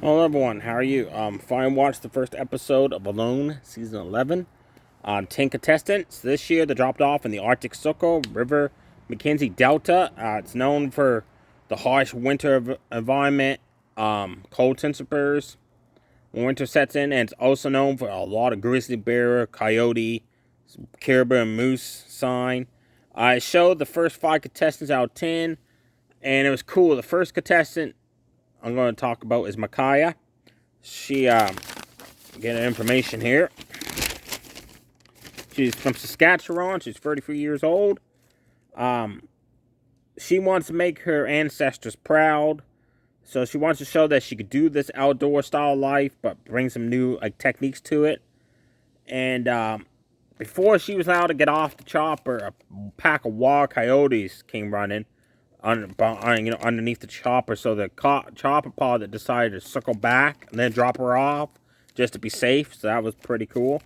Hello everyone, how are you? Finally watched the first episode of Alone, Season 11. 10 contestants. This year they dropped off in the Arctic Circle, River Mackenzie Delta. It's known for the harsh winter environment, cold temperatures when winter sets in, and it's also known for a lot of grizzly bear, coyote, caribou, and moose sign. I showed the first 5 contestants out of 10, and it was cool. The first contestant I'm going to talk about is Micaiah. She getting information here. She's from Saskatchewan. She's 33 years old. Um, she wants to make her ancestors proud. So she wants to show that she could do this outdoor style life, but bring some new techniques to it. And before she was allowed to get off the chopper, a pack of wild coyotes came running underneath the chopper. So the chopper pilot decided to circle back and then drop her off just to be safe. So that was pretty cool.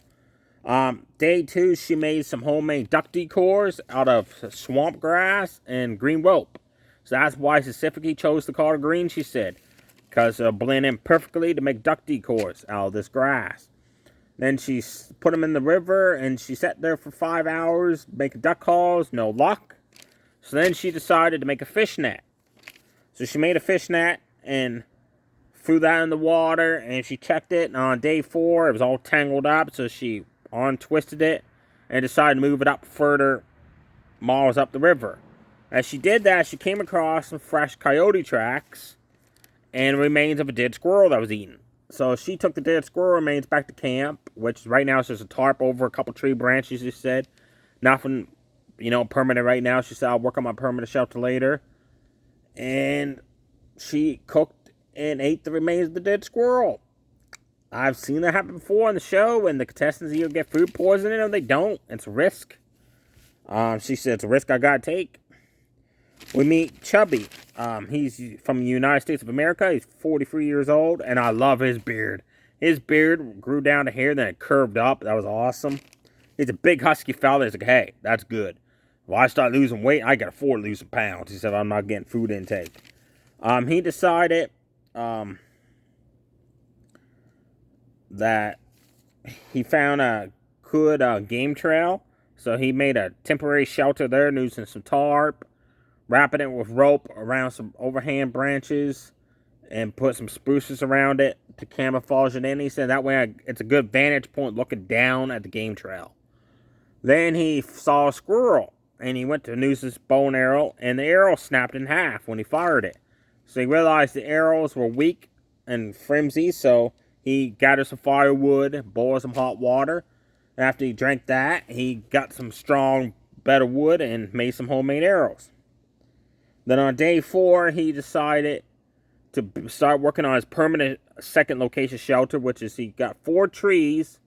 Day 2, she made some homemade duck decors out of swamp grass and green rope. So that's why specifically chose the color green, she said, because it'll blend in perfectly to make duck decors out of this grass. Then she put them in the river, and she sat there for 5 hours, making duck calls, no luck. So then she decided to make a fish net. So she made a fish net and threw that in the water, and she checked it, and on day 4, it was all tangled up, so she untwisted it and decided to move it up further miles up the river. As she did that, she came across some fresh coyote tracks and remains of a dead squirrel that was eaten. So she took the dead squirrel remains back to camp, which right now is just a tarp over a couple tree branches, she said. Nothing, permanent right now. She said, I'll work on my permanent shelter later. And she cooked and ate the remains of the dead squirrel. I've seen that happen before on the show, and the contestants either get food poisoning or they don't. It's a risk. She said, it's a risk I gotta take. We meet Chubby. He's from the United States of America. He's 43 years old, and I love his beard. His beard grew down to hair, then it curved up. That was awesome. He's a big, husky fella. He's like, hey, that's good. If I start losing weight, I can afford to lose some pounds. He said, I'm not getting food intake. He decided that he found a good game trail. So he made a temporary shelter there using some tarp, wrapping it with rope around some overhand branches, and put some spruces around it to camouflage it in. He said that way it's a good vantage point looking down at the game trail. Then he saw a squirrel, and he went to use his bow and arrow, and the arrow snapped in half when he fired it. So he realized the arrows were weak and flimsy, so he gathered some firewood, boiled some hot water. After he drank that, he got some strong, better wood and made some homemade arrows. Then on day 4, he decided to start working on his permanent second location shelter, which is he got 4 trees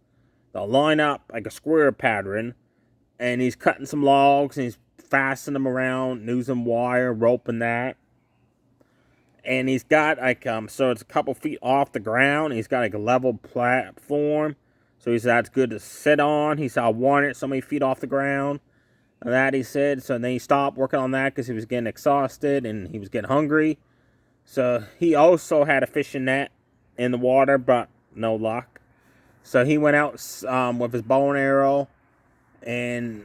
that line up like a square pattern, and he's cutting some logs and he's fastening them around using wire, rope, and that. And he's got so it's a couple feet off the ground. He's got a level platform, so he said that's good to sit on. He said I want it so many feet off the ground. And that he said. So then he stopped working on that because he was getting exhausted and he was getting hungry. So he also had a fishing net in the water, but no luck. So he went out with his bow and arrow and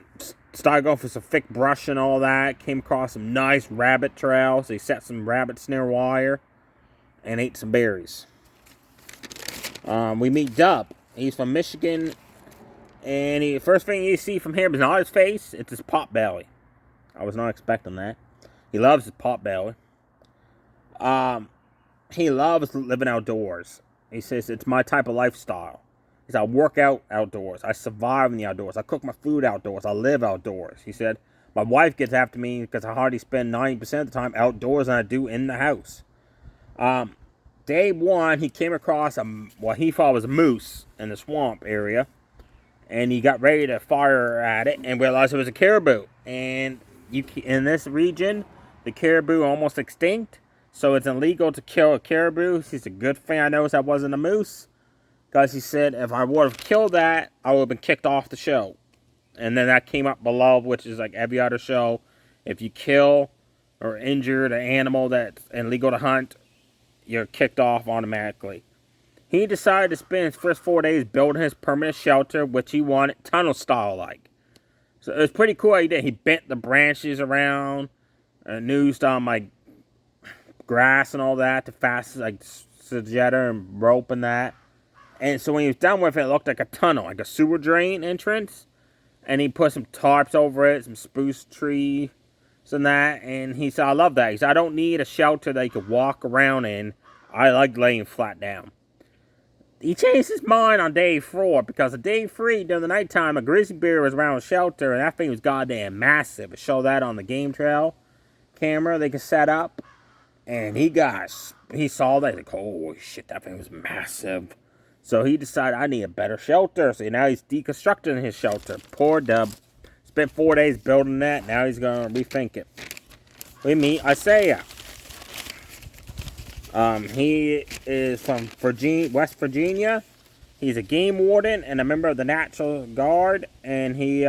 started going for some thick brush and all that. Came across some nice rabbit trails. He set some rabbit snare wire and ate some berries. We meet Dub. He's from Michigan. And the first thing you see from him is not his face, it's his pot belly. I was not expecting that. He loves his pot belly. He loves living outdoors. He says, it's my type of lifestyle. He said, I work out outdoors. I survive in the outdoors. I cook my food outdoors. I live outdoors. He said, my wife gets after me because I hardly spend 90% of the time outdoors than I do in the house. Day 1, he came across what he thought was a moose in the swamp area. And he got ready to fire at it and realized it was a caribou. And in this region, the caribou are almost extinct. So it's illegal to kill a caribou. He's a good thing I noticed that wasn't a moose. Because he said if I would have killed that, I would have been kicked off the show. And then that came up below, which is like every other show. If you kill or injure an animal that's illegal to hunt, you're kicked off automatically. He decided to spend his first 4 days building his permanent shelter, which he wanted tunnel style like. So it was pretty cool how he did. He bent the branches around and used like grass and all that to fasten like sajeta and rope and that. And so when he was done with it, it looked like a tunnel, like a sewer drain entrance. And he put some tarps over it, some spruce trees and that. And he said, I love that. He said, I don't need a shelter that you could walk around in. I like laying flat down. He changed his mind on day 4 because on day 3, during the nighttime, a grizzly bear was around the shelter, and that thing was goddamn massive. It showed that on the game trail camera they could set up. And he saw that, like, holy shit, that thing was massive. So he decided, I need a better shelter. So now he's deconstructing his shelter. Poor Dub. Spent 4 days building that. Now he's going to rethink it. We meet Isaiah. He is from West Virginia. He's a game warden and a member of the National Guard. And he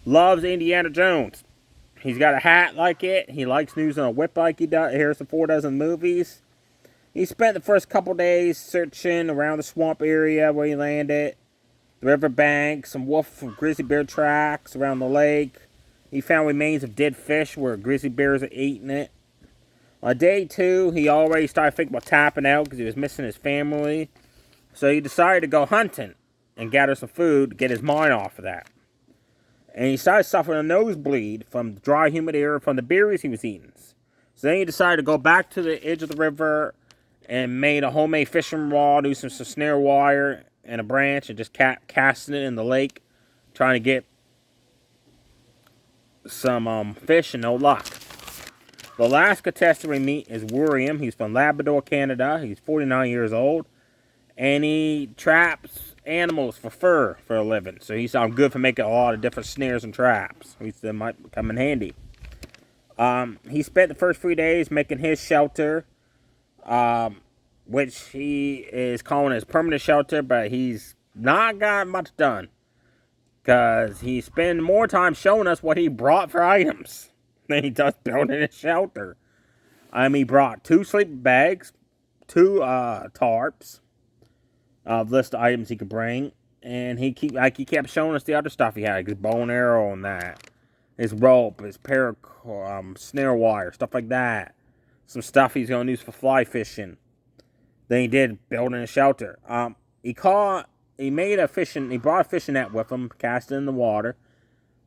loves Indiana Jones. He's got a hat like it. He likes using a whip like he does. Harrison Ford does in movies. He spent the first couple days searching around the swamp area where he landed, the riverbank, some wolf and grizzly bear tracks around the lake. He found remains of dead fish where grizzly bears had eaten it. On day 2, he already started thinking about tapping out because he was missing his family. So he decided to go hunting and gather some food to get his mind off of that. And he started suffering a nosebleed from the dry, humid air from the berries he was eating. So then he decided to go back to the edge of the river and made a homemade fishing rod, using some snare wire and a branch, and just casting it in the lake, trying to get some fish, and no luck. The last contestant we meet is William. He's from Labrador, Canada. He's 49 years old, and he traps animals for fur for a living. So he said, I'm good for making a lot of different snares and traps. He said, might come in handy. He spent the first 3 days making his shelter, which he is calling his permanent shelter, but he's not got much done, because he spent more time showing us what he brought for items than he does building his shelter. He brought 2 sleeping bags, 2 tarps, list of items he could bring, and he kept showing us the other stuff he had, like his bow and arrow and that, his rope, his snare wire, stuff like that. Some stuff he's going to use for fly fishing. Then he did building a shelter. He brought a fishing net with him, cast it in the water.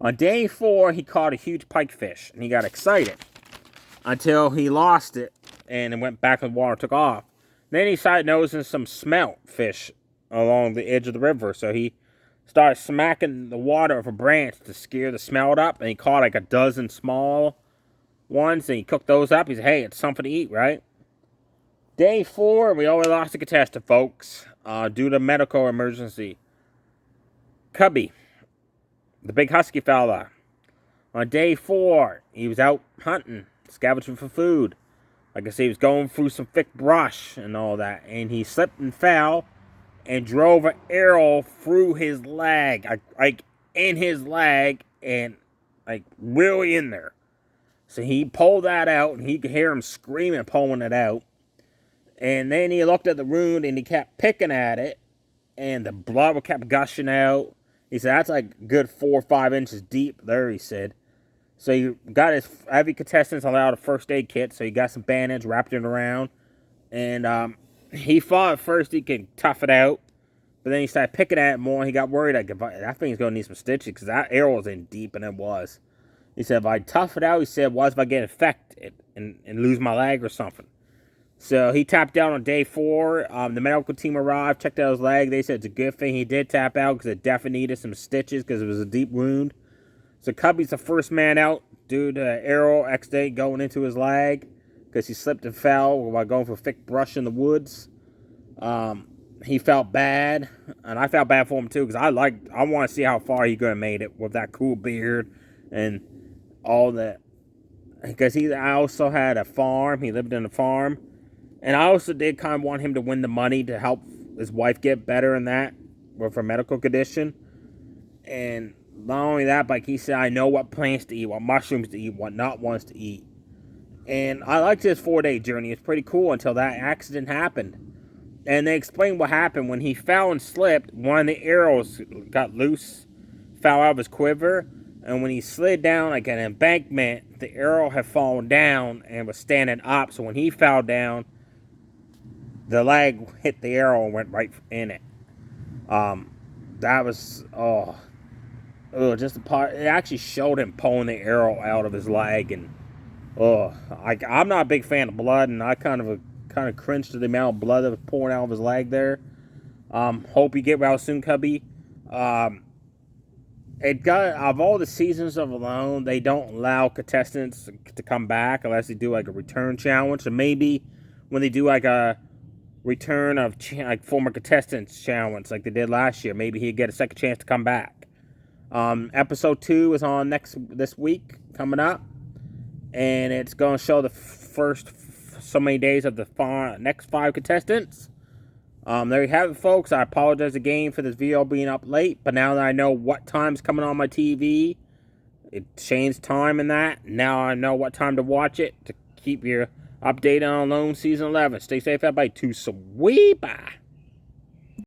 On day 4, he caught a huge pikefish, and he got excited until he lost it, and it went back in the water and took off. Then he started noticing some smelt fish along the edge of the river, so he started smacking the water with a branch to scare the smelt up, and he caught like a dozen small ones, and he cooked those up. He said, hey, it's something to eat, right? Day 4, we already lost a contestant, folks, due to medical emergency. Cubby, the big husky fella. On day 4, he was out hunting, scavenging for food. Like I said, he was going through some thick brush and all that, and he slipped and fell and drove an arrow through his leg, like in his leg, and like really in there. So he pulled that out, and he could hear him screaming, pulling it out. And then he looked at the wound, and he kept picking at it, and the blood kept gushing out. He said, that's like a good 4 or 5 inches deep there, he said. So he got his every contestants allowed a first aid kit, so he got some bandage, wrapped it around, and he thought at first he could tough it out, but then he started picking at it more, and he got worried that thing's going to need some stitches, because that arrow was in deep, and it was. He said, if I tough it out, he said, what if I get infected and lose my leg or something? So he tapped out on day 4. The medical team arrived, checked out his leg. They said it's a good thing he did tap out, because it definitely needed some stitches, because it was a deep wound. So Cubby's the first man out due to arrow accident going into his leg, because he slipped and fell while going for thick brush in the woods. He felt bad, and I felt bad for him too, because I want to see how far he could have made it with that cool beard and all that. Because I also had a farm. He lived in a farm. And I also did kind of want him to win the money to help his wife get better in that with her medical condition. And not only that, but he said, I know what plants to eat, what mushrooms to eat, what not ones to eat. And I liked his 4-day journey. It's pretty cool until that accident happened. And they explained what happened. When he fell and slipped, one of the arrows got loose, fell out of his quiver. And when he slid down like an embankment, the arrow had fallen down and was standing up. So when he fell down, the leg hit the arrow and went right in it. That was, just the part. It actually showed him pulling the arrow out of his leg. And, I'm not a big fan of blood. And I kind of cringed to the amount of blood that was pouring out of his leg there. Hope you get well soon, Cubby. Of all the seasons of Alone, they don't allow contestants to come back unless they do like a return challenge. So maybe when they do like a return of like former contestants challenge like they did last year, maybe he'd get a second chance to come back. Episode 2 is on this week coming up, and it's going to show the first so many days of the next 5 contestants. There you have it, folks. I apologize again for this video being up late, but now that I know what time's coming on my TV, it changed time in that. Now I know what time to watch it to keep you updated on Alone Season 11. Stay safe, everybody. Too sweet. Bye.